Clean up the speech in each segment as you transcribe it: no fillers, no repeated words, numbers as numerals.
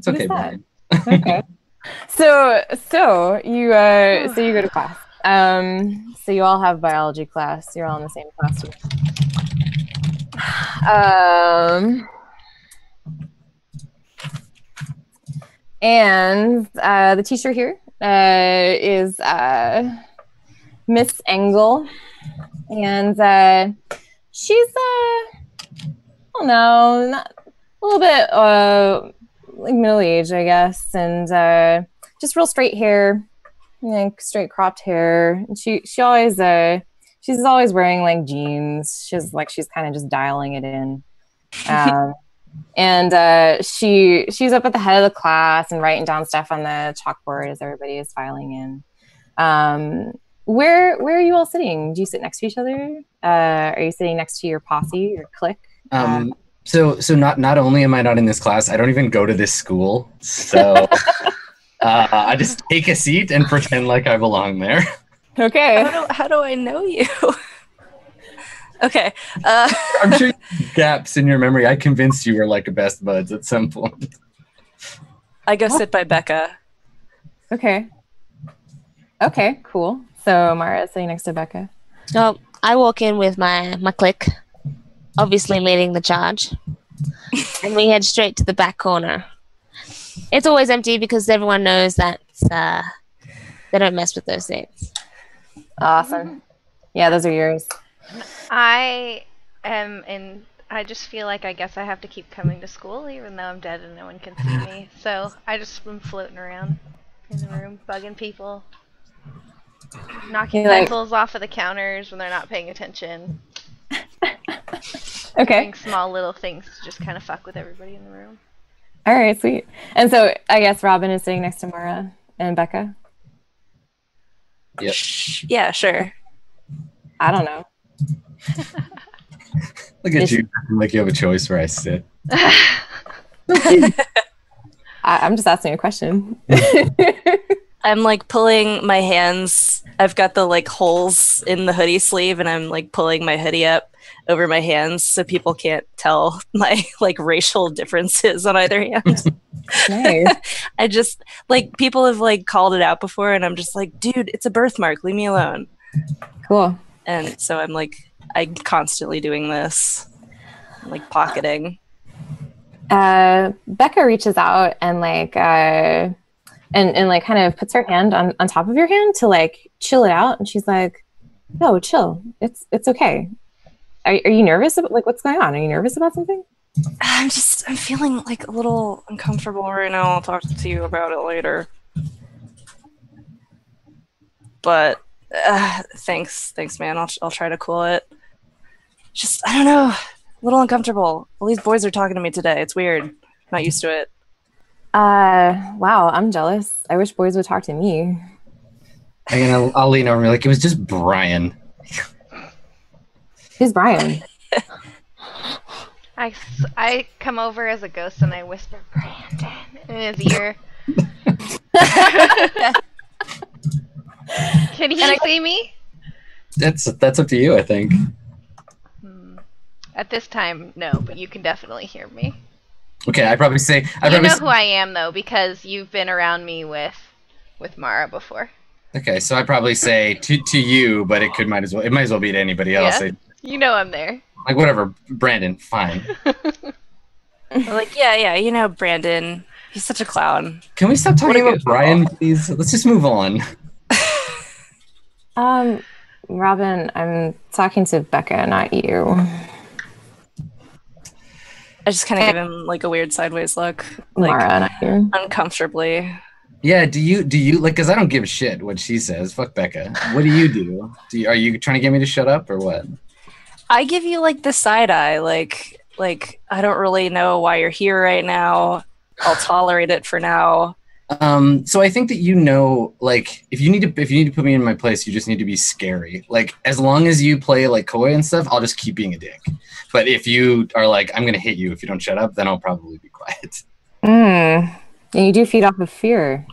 It's okay, Brian. Okay. So you go to class. So you all have biology class. You're all in the same class. And the teacher here is Miss Engel, and she's I don't know, not a little bit like middle age, I guess, and just real straight hair, like straight cropped hair. And she always she's always wearing like jeans. She's kind of just dialing it in. And she's up at the head of the class and writing down stuff on the chalkboard as everybody is filing in. Where are you all sitting? Do you sit next to each other? Are you sitting next to your posse, your clique? So not only am I not in this class, I don't even go to this school. So I just take a seat and pretend like I belong there. Okay. How do I know you? Okay. I'm sure you have gaps in your memory. I convinced you were like best buds at some point. I go sit by Becca. Okay. Okay, cool. So Mara is sitting next to Becca. So I walk in with my clique, obviously leading the charge, and we head straight to the back corner. It's always empty because everyone knows that they don't mess with those seats. Awesome. Yeah, those are yours. I just feel like I guess I have to keep coming to school even though I'm dead and no one can see me. So I just been floating around in the room, bugging people, knocking pencils off of the counters when they're not paying attention. Okay. Doing small little things to just kind of fuck with everybody in the room. All right, sweet. And so I guess Robin is sitting next to Mara and Becca. Yep. Yeah, sure. I don't know. Look at you, like you have a choice where I sit. I'm just asking a question. I'm like pulling my hands. I've got the like holes in the hoodie sleeve, and I'm like pulling my hoodie up over my hands so people can't tell my like racial differences on either hand. Nice. I just like people have like called it out before, and I'm just like, dude, it's a birthmark. Leave me alone. Cool. And so I'm constantly doing this, like pocketing. Becca reaches out and like and like kind of puts her hand on top of your hand to like chill it out, and she's like, "No, chill. It's okay. Are you nervous about like what's going on? Are you nervous about something?" I'm feeling like a little uncomfortable right now. I'll talk to you about it later. But thanks, man. I'll try to cool it. Just I don't know, a little uncomfortable. All these boys are talking to me today. It's weird. Not used to it. Wow, I'm jealous. I wish boys would talk to me. And I'll lean over and be like, it was just Brian. Who's Brian? I come over as a ghost and I whisper Brandon in his ear. Can he see me? That's up to you, I think. At this time, no, but you can definitely hear me. Okay, I probably say You know who I am though, because you've been around me with Mara before. Okay, so I probably say to you, but it might as well be to anybody else. Yeah, you know I'm there. Like whatever, Brandon, fine. Like yeah, you know Brandon. He's such a clown. Can we stop talking about Brian, please? Let's just move on. Robin, I'm talking to Becca, not you. I just kind of give him like a weird sideways look, like Mara, not you. Uncomfortably. Yeah, do you like? Because I don't give a shit what she says. Fuck Becca. What do you do? Are you trying to get me to shut up or what? I give you like the side eye, like I don't really know why you're here right now. I'll tolerate it for now. So I think that like if you need to put me in my place, you just need to be scary. Like as long as you play like coy and stuff, I'll just keep being a dick. But if you are like, I'm gonna hit you if you don't shut up, then I'll probably be quiet. And you do feed off of fear.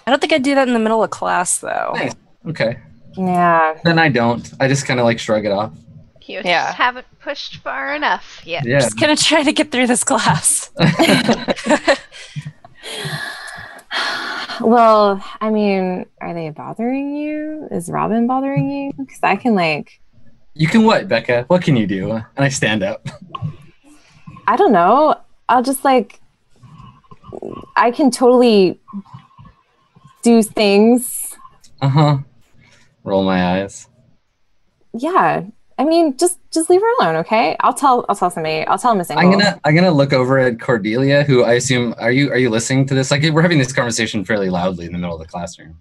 I don't think I'd do that in the middle of class though. Nice. Okay. Yeah. Then I don't. I just kind of like shrug it off. You just haven't pushed far enough yet. Yeah. Just gonna try to get through this class. Well, I mean, are they bothering you? Is Robin bothering you? Because I can like. You can what, Becca? What can you do? And I stand up. I don't know. I'll just like. I can totally do things. Roll my eyes. Yeah. I mean, just leave her alone, okay? I'll tell somebody. I'll tell Miss Engel. I'm gonna look over at Cordelia, who I assume are you listening to this? Like we're having this conversation fairly loudly in the middle of the classroom.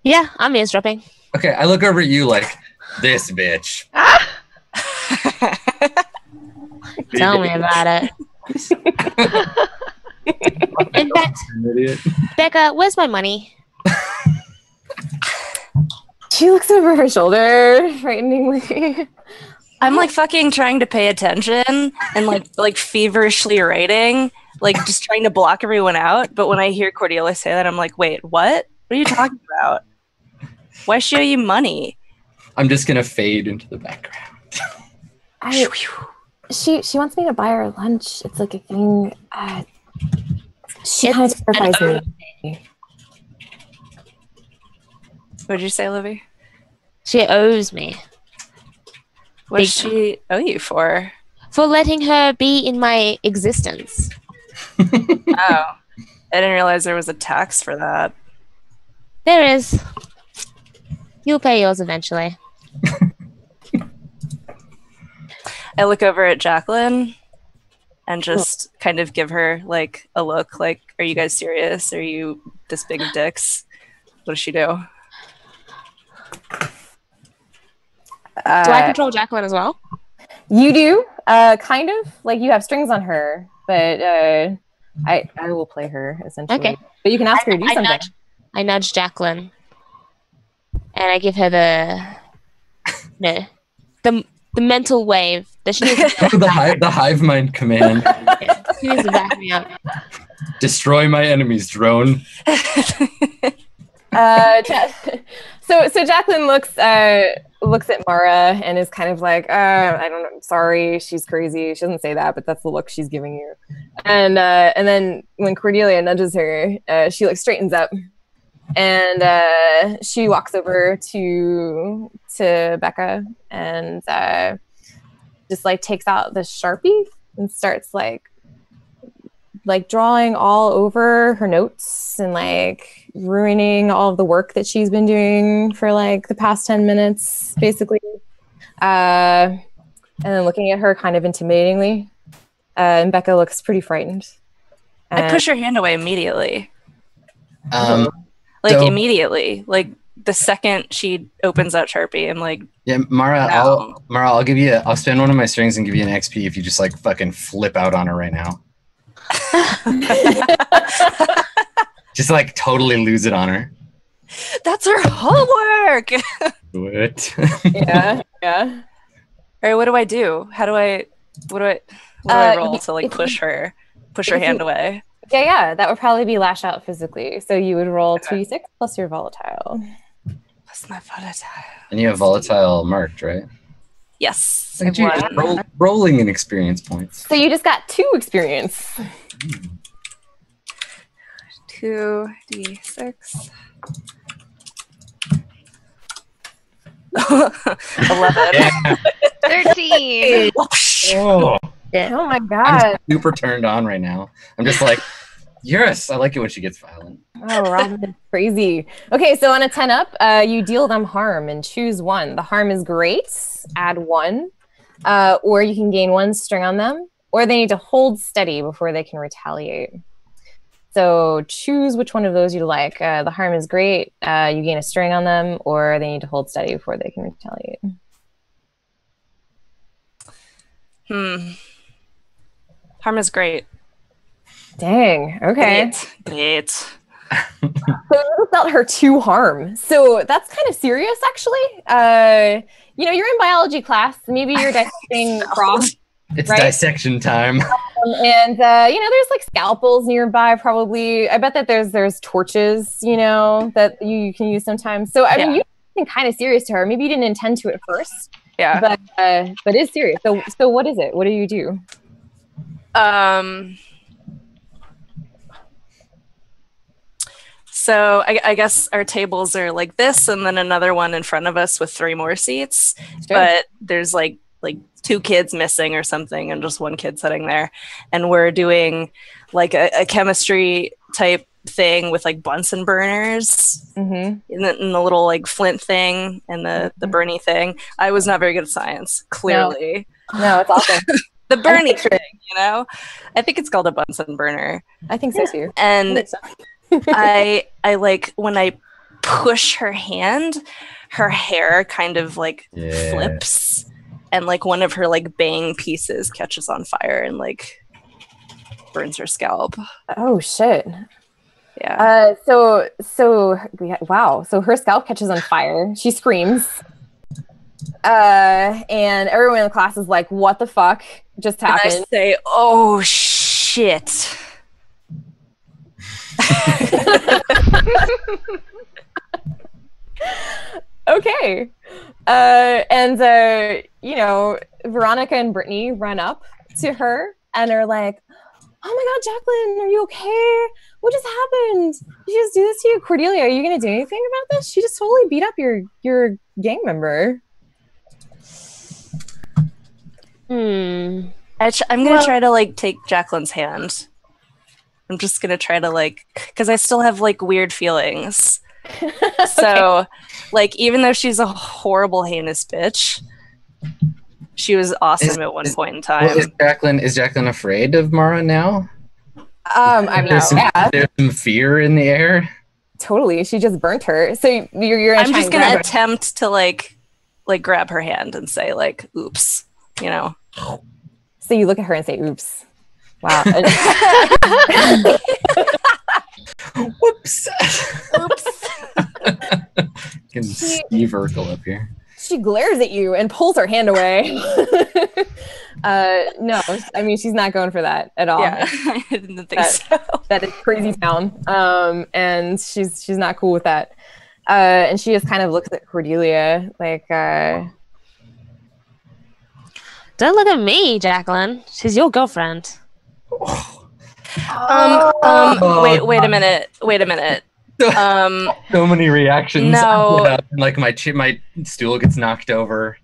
Yeah, I'm eavesdropping. Okay, I look over at you like this bitch. Tell me about it. In fact, Becca, where's my money? She looks over her shoulder, frighteningly. I'm like fucking trying to pay attention and like feverishly writing, like just trying to block everyone out. But when I hear Cordelia say that, I'm like, wait, what? What are you talking about? Why show you money? I'm just gonna fade into the background. She wants me to buy her lunch. It's like a thing. She kind of terrifies me. What'd you say, Livy? She owes me. What does she owe you for? For letting her be in my existence. Oh. I didn't realize there was a tax for that. There is. You'll pay yours eventually. I look over at Jacqueline and just kind of give her like a look like, are you guys serious? Are you this big of dicks? What does she do? Do I control Jacqueline as well? You do, kind of. Like you have strings on her, but I will play her essentially. Okay, but you can ask her to do something. I nudge Jacqueline, and I give her the mental wave that she needs. The hive mind command. Yeah, she needs to back me up. Destroy my enemies, drone. So Jacqueline looks at Mara and is kind of like, I don't know, sorry, she's crazy. She doesn't say that, but that's the look she's giving you. And then when Cordelia nudges her, she like straightens up, and she walks over to Becca and just like takes out the Sharpie and starts like drawing all over her notes and like ruining all of the work that she's been doing for like the past 10 minutes, basically. And then looking at her kind of intimidatingly. And Becca looks pretty frightened. I push her hand away immediately. Immediately. Like the second she opens that Sharpie, I'm like, yeah, Mara, no. I'll spend one of my strings and give you an XP if you just like fucking flip out on her right now. Just like totally lose it on her. That's her homework. What? Yeah. All right, what do I do? What do I roll to like push her hand away? Yeah, that would probably be lash out physically. So you would roll 2d6 plus your volatile. Plus my volatile. And you have volatile marked, right? Yes. Look at you, rolling in experience points. So you just got 2 experience. 2d6. 11. Yeah. 13. Oh. Oh my god. I'm super turned on right now. I'm just like, yes, I like it when she gets violent. Oh, Robin is crazy. Okay, so on a 10 up, you deal them harm and choose one. The harm is great, add 1. Or you can gain 1 string on them, or they need to hold steady before they can retaliate. So choose which one of those you'd like. The harm is great, you gain a string on them, or they need to hold steady before they can retaliate. Harm is great. Dang, okay. Great. So you dealt her 2 harm. So that's kind of serious, actually. You're in biology class. Maybe you're dissecting frogs. It's right? dissection time. And there's like scalpels nearby, probably. I bet that there's torches, that you can use sometimes. So I mean, you think kind of serious to her. Maybe you didn't intend to at first. Yeah. But it's serious. So what is it? What do you do? So I guess our tables are like this, and then another one in front of us with 3 more seats. Sure. But there's like 2 kids missing or something, and just 1 kid sitting there. And we're doing like a chemistry type thing with like Bunsen burners in the little like flint thing and the Bernie thing. I was not very good at science, clearly. No, it's awesome. The Bernie thing, you know? I think it's called a Bunsen burner. I think so too. And I like when I push her hand, her hair kind of like flips, and like one of her like bang pieces catches on fire and like burns her scalp. Oh shit. Yeah. Wow. So her scalp catches on fire. She screams. And everyone in the class is like, "What the fuck just happened?" And I say, "Oh shit." Okay. You know, Veronica and Brittany run up to her and are like, "Oh my God, Jacqueline, are you okay? What just happened? Did she just do this to you? Cordelia, are you going to do anything about this? She just totally beat up your gang member." I'm going to try to like take Jacqueline's hand. I'm just going to try to like, because I still have like weird feelings. So like, even though she's a horrible, heinous bitch, she was awesome at one point in time. Well, is Jacqueline afraid of Mara now? I mean, There's some fear in the air. Totally. She just burnt her. So you're I'm just going to attempt to like grab her hand and say like, "Oops," you know. So you look at her and say, "Oops." Wow. Whoops. Oops. Can Steve Urkel up here. She glares at you and pulls her hand away. No, I mean, she's not going for that at all. Yeah, I didn't think so. That is crazy town. And she's not cool with that. And she just kind of looks at Cordelia like, Don't look at me, Jacqueline. She's your girlfriend. Wait a minute. So many reactions. No. Like my stool gets knocked over.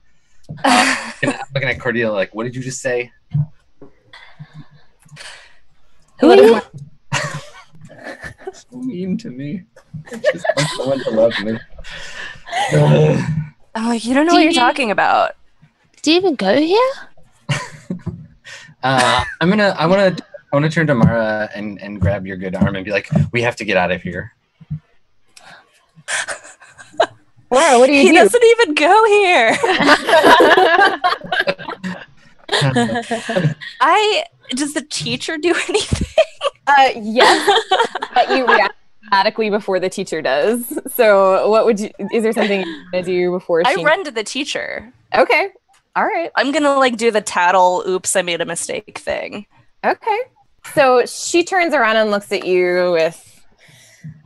I'm looking at Cordelia like, "What did you just say?" Who are you? So mean to me. I just want someone to love me. I'm like, you don't know what you're talking about. Do you even go here? I want to turn to Mara and grab your good arm and be like, "We have to get out of here." Wow, what do you He do? doesn't even go here. Does the teacher do anything? Yes, but you react automatically before the teacher does. So what would you, is there something you're going to do before I run to the teacher. Okay. All right. I'm going to like do the tattle, "Oops, I made a mistake" thing. Okay. So she turns around and looks at you with,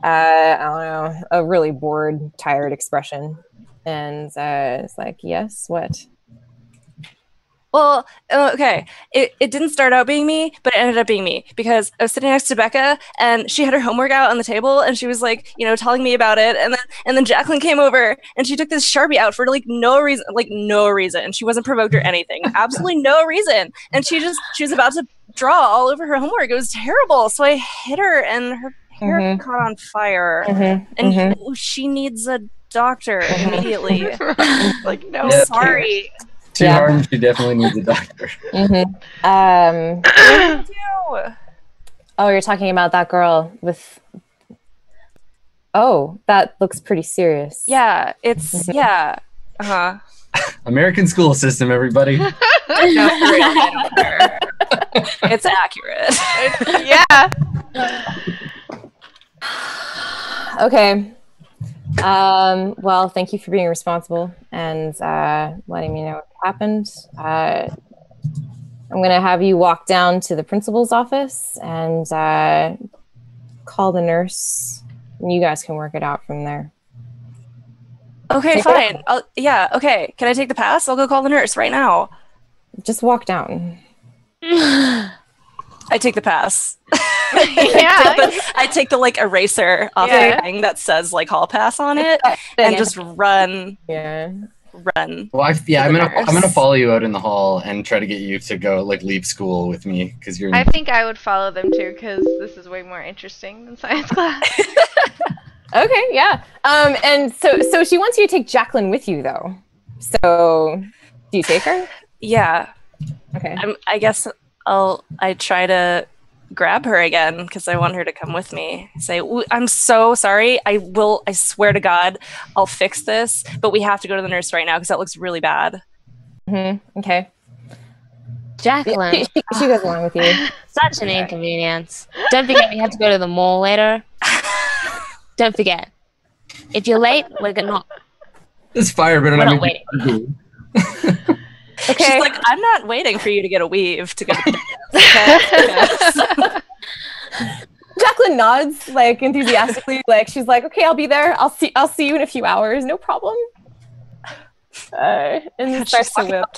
I don't know, a really bored, tired expression. And it's like, "Yes, what?" Well, okay. It didn't start out being me, but it ended up being me because I was sitting next to Becca and she had her homework out on the table and she was like, you know, telling me about it. And then Jacqueline came over and she took this Sharpie out for no reason. She wasn't provoked or anything. Absolutely no reason. And she was about to draw all over her homework. It was terrible. So I hit her and her hair caught on fire. And she needs a doctor immediately. Like, no, sorry. Too hard. She definitely needs a doctor. Oh, you're talking about that girl with. Oh, that looks pretty serious. Yeah, it's yeah. American school system, everybody. No, for real, I don't care. It's accurate. Yeah. Okay. Well, thank you for being responsible and letting me know what happened. I'm going to have you walk down to the principal's office and call the nurse, and you guys can work it out from there. Okay, fine. Okay. Can I take the pass? I'll go call the nurse right now. Just walk down. I take the pass. Yeah. I take the like eraser off the thing that says like hall pass on it and just run. Yeah. Run. Well, I'm gonna follow you out in the hall and try to get you to go like leave school with me because you're. I think I would follow them too because this is way more interesting than science class. Okay, yeah. And so she wants you to take Jacqueline with you though. So do you take her? Yeah. Okay. I guess I try to grab her again because I want her to come with me. Say, I'm so sorry. I swear to God, I'll fix this. But we have to go to the nurse right now because that looks really bad. Okay. Jacqueline. She goes along with you. Such an inconvenience. Don't forget we have to go to the mall later. Don't forget. If you're late, we're not. It's fire, but We're I'm not waiting. Okay. She's like, I'm not waiting for you to get a weave to go to the Jacqueline nods like enthusiastically, like she's like, "Okay, I'll be there. I'll see you in a few hours. No problem." And then starts to whip.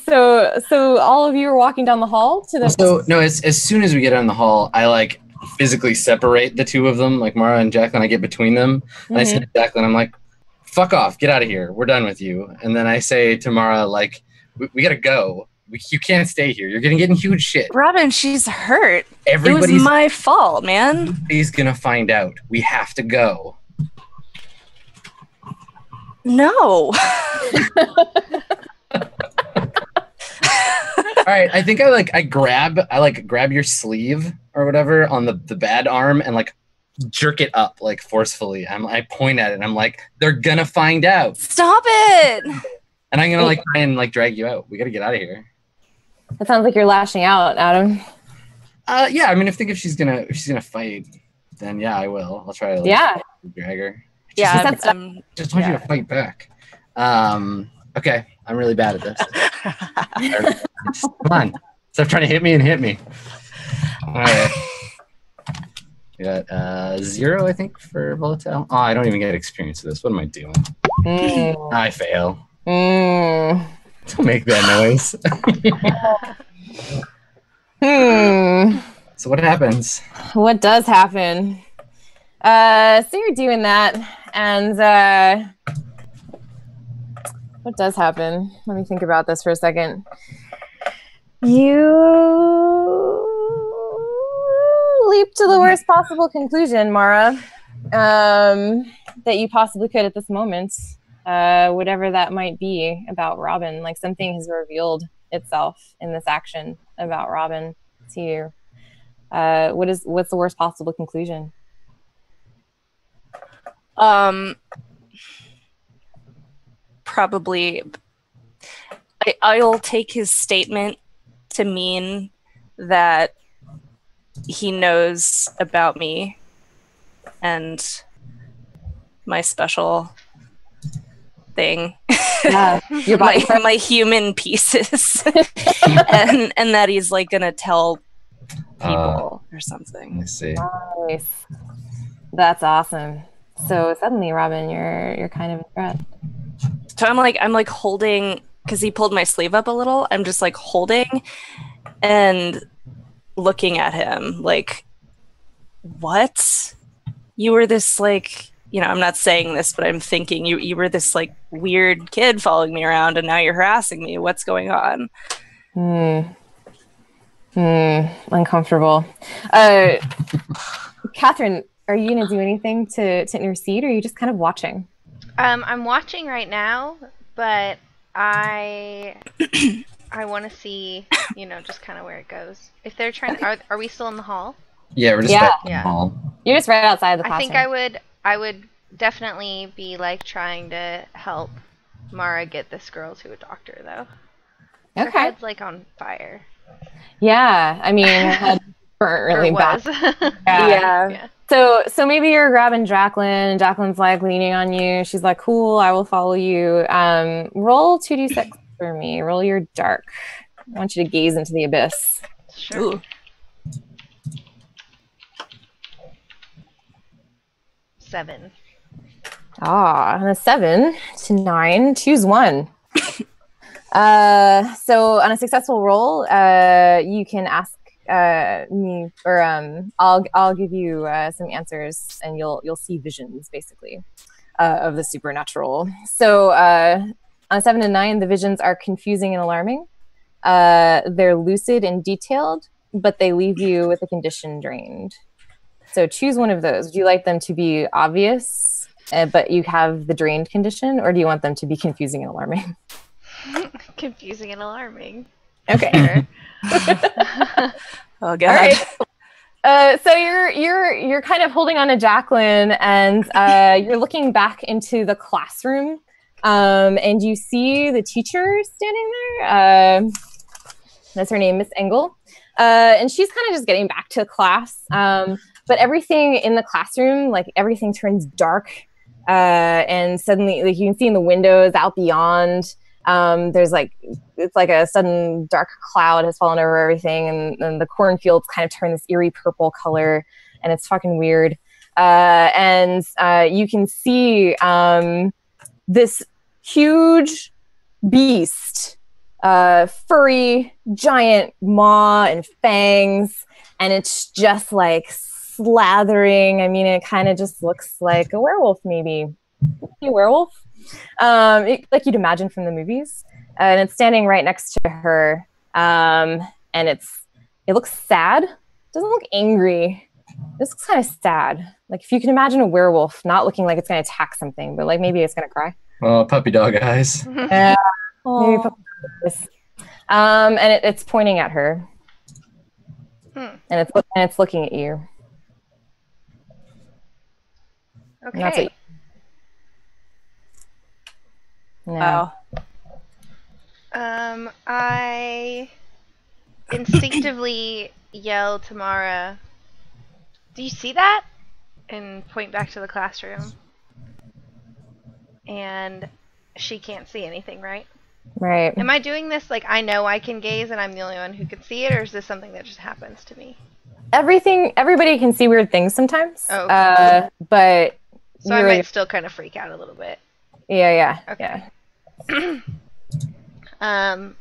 So all of you are walking down the hall to the. So no, as soon as we get out in the hall, I like physically separate the two of them, like Mara and Jacqueline. I get between them, and I say to Jacqueline, "I'm like, fuck off, get out of here. We're done with you." And then I say to Mara, like, we gotta go. You can't stay here. You're gonna get in huge shit. Robin, she's hurt. It was Everybody's my fault, man. gonna find out. We have to go. No. All right, I think I grab your sleeve or whatever on the bad arm and like jerk it up like forcefully. I point at it and I'm like, they're gonna find out. Stop it. And I'm gonna like try and like drag you out. We gotta get out of here. That sounds like you're lashing out, Adam. Yeah, I mean, if she's gonna fight, then yeah, I will. I'll try to drag her. Yeah, Just want you to fight back. Okay, I'm really bad at this. Come on, stop trying to hit me. All right. We got 0, I think, for volatile. Oh, I don't even get experience with this. What am I doing? I fail. Don't make that noise. So what happens? What does happen? So you're doing that, and what does happen? Let me think about this for a second. You leap to the worst possible conclusion, Mara, that you possibly could at this moment. Whatever that might be about Robin, like something has revealed itself in this action about Robin to you. What's the worst possible conclusion? Probably I'll take his statement to mean that he knows about me and my special thing. Yeah, your body. my human pieces. and that he's like gonna tell people or something. I see. Nice. That's awesome. So suddenly, Robin, you're kind of in threat. So I'm like holding, because he pulled my sleeve up a little. I'm just like holding and looking at him like, what? You were this like, I'm not saying this, but I'm thinking you were this like weird kid following me around and now you're harassing me. What's going on? Uncomfortable. Catherine, are you going to do anything to intercede, or are you just kind of watching? I'm watching right now, but I want to see, just kind of where it goes. If they're trying, are we still in the hall? Yeah, we're just right in the hall. You're just right outside the classroom. I think I would definitely be like trying to help Mara get this girl to a doctor, though. Her head's like on fire. Yeah, I mean, her head burnt really bad. Yeah. So maybe you're grabbing Jacqueline, and Jacqueline's like leaning on you. She's like, cool, I will follow you. Roll 2d6 for me. Roll your dark. I want you to gaze into the abyss. Sure. Ooh. 7. On a 7 to 9, choose one. So on a successful roll, you can ask me, or I'll give you some answers, and you'll see visions basically of the supernatural. So on 7 and 9, the visions are confusing and alarming. They're lucid and detailed, but they leave you with a condition drained. So choose one of those. Would you like them to be obvious, but you have the drained condition, or do you want them to be confusing and alarming? Confusing and alarming. Okay. Oh god. Right. So you're kind of holding on to Jacqueline, and you're looking back into the classroom, and you see the teacher standing there. That's her name, Miss Engel, and she's kind of just getting back to class. But everything in the classroom, like everything turns dark, and suddenly, like you can see in the windows out beyond. There's it's like a sudden dark cloud has fallen over everything, and the cornfields kind of turn this eerie purple color, and it's fucking weird. And you can see this huge beast, furry, giant maw and fangs, and it's just like slathering. I mean, it kind of just looks like a werewolf, maybe. A werewolf? Like you'd imagine from the movies, and it's standing right next to her, and it looks sad. It doesn't look angry. This looks kind of sad. Like if you can imagine a werewolf not looking like it's going to attack something, but like maybe it's going to cry. Oh, puppy dog eyes. Yeah, maybe puppy dog eyes. And it's pointing at her, and it's looking at you. Okay. No. Wow. I instinctively yell to Mara, "Do you see that?" and point back to the classroom. And she can't see anything, right? Right. Am I doing this like I know I can gaze and I'm the only one who can see it, or is this something that just happens to me? Everybody can see weird things sometimes. Oh, okay. But so I might still kind of freak out a little bit. Yeah. Okay. Yeah. And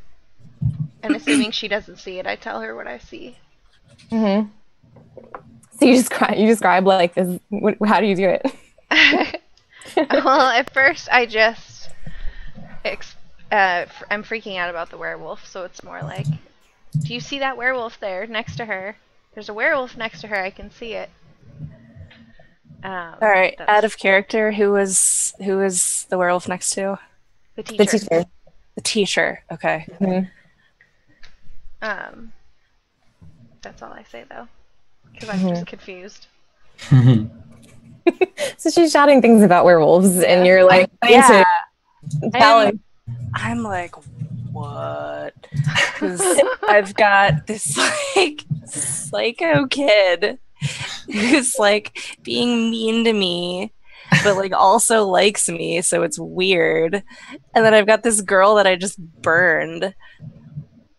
assuming she doesn't see it, I tell her what I see. Mm-hmm. So you describe like this. How do you do it? Well, at first I just I'm freaking out about the werewolf, so it's more like, do you see that werewolf there next to her? There's a werewolf next to her. I can see it. All right, out of character, who is the werewolf next to? The teacher. The teacher. Okay. Mm-hmm. That's all I say though, because I'm just confused. So she's shouting things about werewolves, and you're like, I'm like, what? Because I've got this like psycho kid who's like being mean to me, but like also likes me, so it's weird. And then I've got this girl that I just burned.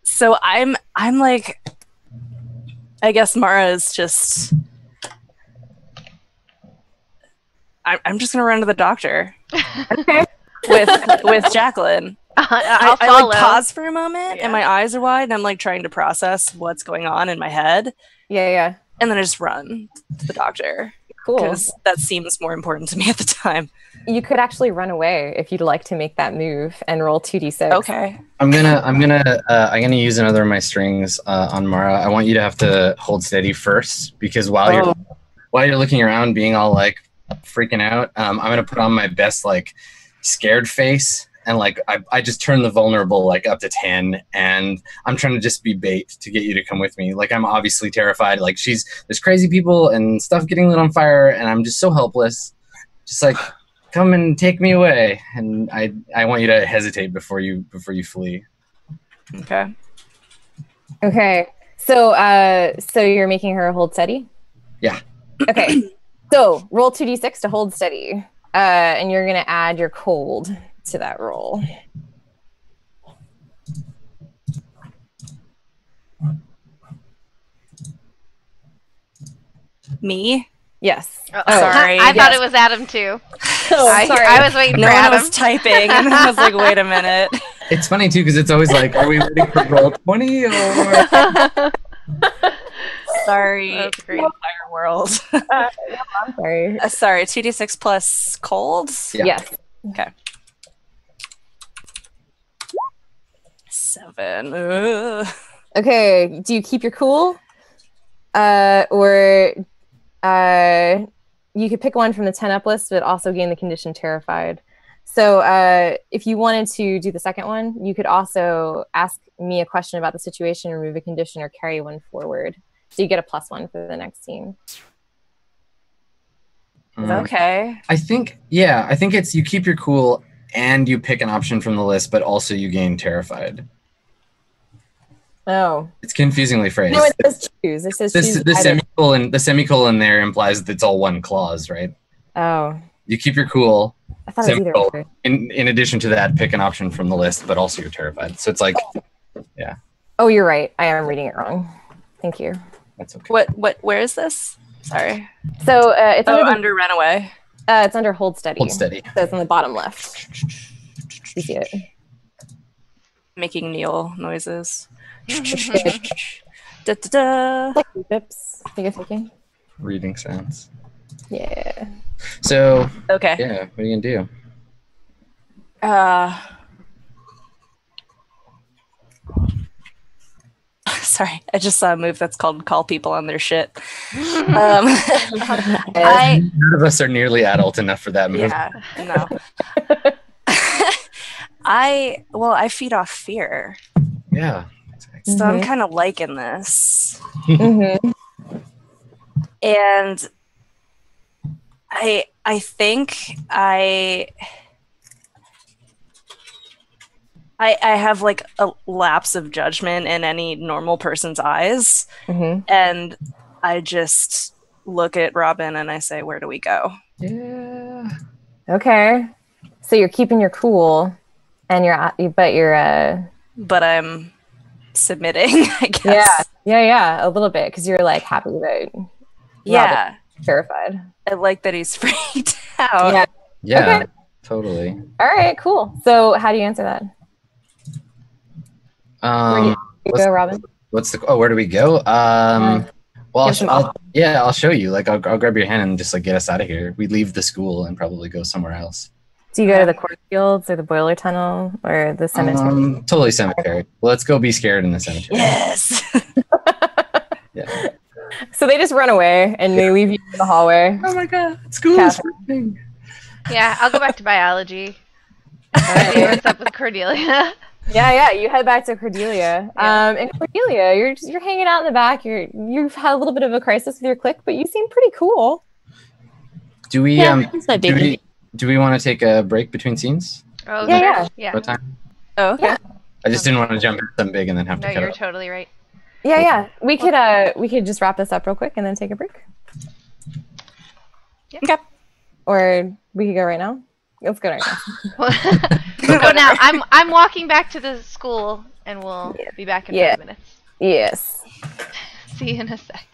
So I'm like, I guess Mara is just. I'm just gonna run to the doctor. Okay. with Jacqueline. I'll I follow. like pause for a moment, Yeah. and my eyes are wide, and I'm like trying to process what's going on in my head. Yeah. And then I just run to the doctor. Cool. Because that seems more important to me at the time. You could actually run away if you'd like to make that move and roll 2d6. Okay. I'm gonna use another of my strings on Mara. I want you to have to hold steady first, because while you're looking around, being all like freaking out, I'm gonna put on my best like scared face, and like I just turn the vulnerable like up to 10, and I'm trying to just be bait to get you to come with me. Like I'm obviously terrified. Like there's crazy people and stuff getting lit on fire, and I'm just so helpless. Just like come and take me away, and I want you to hesitate before you flee. Okay. Okay. So you're making her hold steady? Yeah. Okay. So roll 2d6 to hold steady. And you're gonna add your cold to that roll. Me? Yes. Oh, sorry. I thought Yes. it was Adam too. Oh, sorry. I was waiting No for one Adam. was typing, and I was like, wait a minute. It's funny too, because it's always like, are we ready for roll 20 or? Sorry, That's great. Vampire World. I'm sorry. Sorry, 2d6 plus cold? Yeah. Yes. Okay. 7. Ugh. Okay. Do you keep your cool? Or you could pick one from the 10 up list, but also gain the condition terrified. So if you wanted to do the second one, you could also ask me a question about the situation, remove a condition, or carry one forward. So you get a +1 for the next team. Okay. I think it's you keep your cool and you pick an option from the list, but also you gain terrified. Oh. It's confusingly phrased. No, it says choose. It says choose. The semicolon there implies that it's all one clause, right? Oh. You keep your cool. I thought it was either Semicolon. way. In addition to that, pick an option from the list, but also you're terrified. So it's like, yeah, Oh, you're right. I am reading it wrong. Thank you. that's okay. Where is this? Sorry. So it's Under Runaway. it's under hold steady. Hold steady. So it's on the bottom left. You see it. Making Neil noises. It's good. Da, da, da. Like bips. I think it's thinking. Reading sounds. Yeah. So Okay. yeah, what are you gonna do? Sorry, I just saw a move that's called call people on their shit. None of us are nearly adult enough for that move. Yeah, no. I feed off fear. Yeah. So I'm kind of liking this. Mm-hmm. And I think I have like a lapse of judgment in any normal person's eyes. Mm-hmm. And I just look at Robin and I say, where do we go? Yeah. Okay. So you're keeping your cool, and But I'm submitting, I guess. yeah, a little bit, because you're like happy that Yeah. Robin's terrified. I like that he's freaked out. Yeah. Yeah. Okay. Totally. All right, cool. So how do you answer that? Where do you go, Robin? Where do we go? Well, give some options. I'll show you. Like, I'll grab your hand and just like get us out of here. We leave the school and probably go somewhere else. Do you go to the cornfields or the boiler tunnel or the cemetery? Totally cemetery. Well, let's go be scared in the cemetery. Yes. Yeah. So they just run away and they leave you in the hallway. Oh my god, school is freaking. Yeah, I'll go back to biology. See what's up with Cordelia. Yeah, you head back to Cordelia. And Cordelia, you're hanging out in the back. You've had a little bit of a crisis with your clique, but you seem pretty cool. Do we That's my big do we want to take a break between scenes? Oh, Yeah. What time? Oh, okay. I just didn't want to jump into something big and then have to No, cut you're it. totally right. Yeah. We could just wrap this up real quick and then take a break. Okay. Or we could go right now. Let's go right now. We'll go now. I'm walking back to the school, and we'll be back in 5 minutes. Yes. See you in a sec.